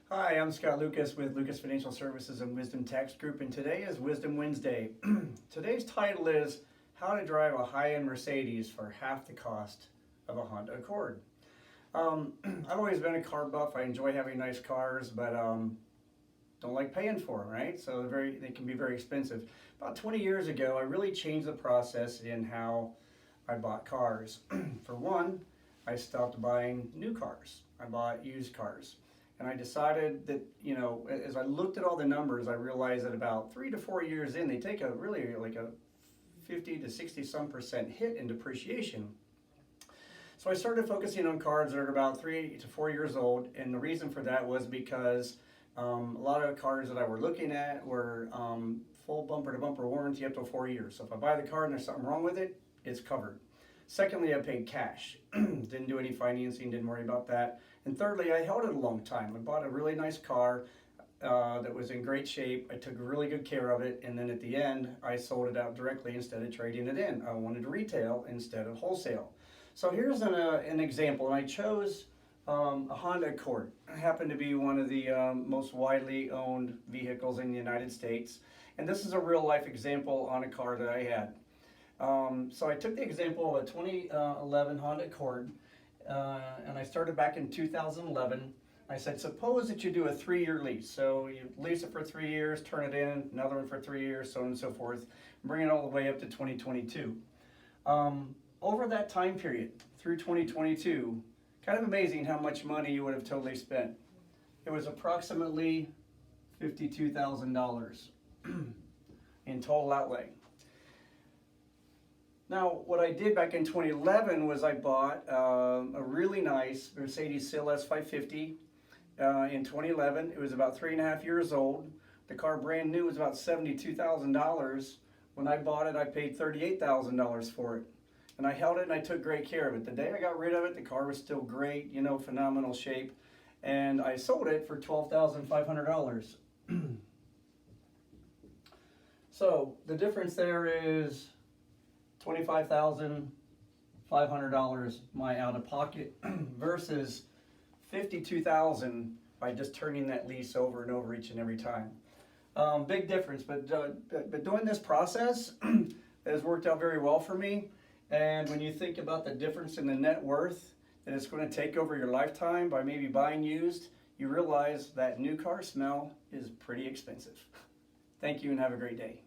Hi, I'm Scott Lucas with Lucas Financial Services and Wisdom Tax Group, and today is Wisdom Wednesday. Today's title is How to Drive a High-End Mercedes for Half the Cost of a Honda Accord. I've always been a car buff. I enjoy having nice cars, but don't like paying for them, right? So they can be very expensive. About 20 years ago, I really changed the process in how I bought cars. For one, I stopped buying new cars. I bought used cars. And I decided that, as I looked at all the numbers, I realized that about 3 to 4 years in, they take a really like a 50 to 60 some percent hit in depreciation. So I started focusing on cars that are about 3 to 4 years old, and the reason for that was because a lot of cars that I were looking at were full bumper to bumper warranty up to 4 years. So if I buy the car and there's something wrong with it, it's covered. Secondly, I paid cash. Didn't do any financing, didn't worry about that. And thirdly, I held it a long time. I bought a really nice car that was in great shape. I took really good care of it, and then at the end, I sold it out directly instead of trading it in. I wanted to retail instead of wholesale. So here's an example, and I chose a Honda Accord. It happened to be one of the most widely owned vehicles in the United States, and this is a real-life example on a car that I had. So I took the example of a 2011 Honda Accord, and I started back in 2011. I said, suppose that you do a 3-year lease. So you lease it for 3 years, turn it in, another one for 3 years, so on and so forth, bring it all the way up to 2022. Over that time period, through 2022, kind of amazing how much money you would have totally spent. It was approximately $52,000 in total outlay. Now, what I did back in 2011 was I bought a really nice Mercedes CLS 550 in 2011. It was about 3.5 years old. The car brand new was about $72,000. When I bought it, I paid $38,000 for it. And I held it and I took great care of it. The day I got rid of it, the car was still great, phenomenal shape. And I sold it for $12,500. So the difference there is $25,500 my out of pocket versus $52,000 by just turning that lease over and over each and every time. Big difference, but doing this process has worked out very well for me. And when you think about the difference in the net worth that it's going to take over your lifetime by maybe buying used, you realize that new car smell is pretty expensive. Thank you and have a great day.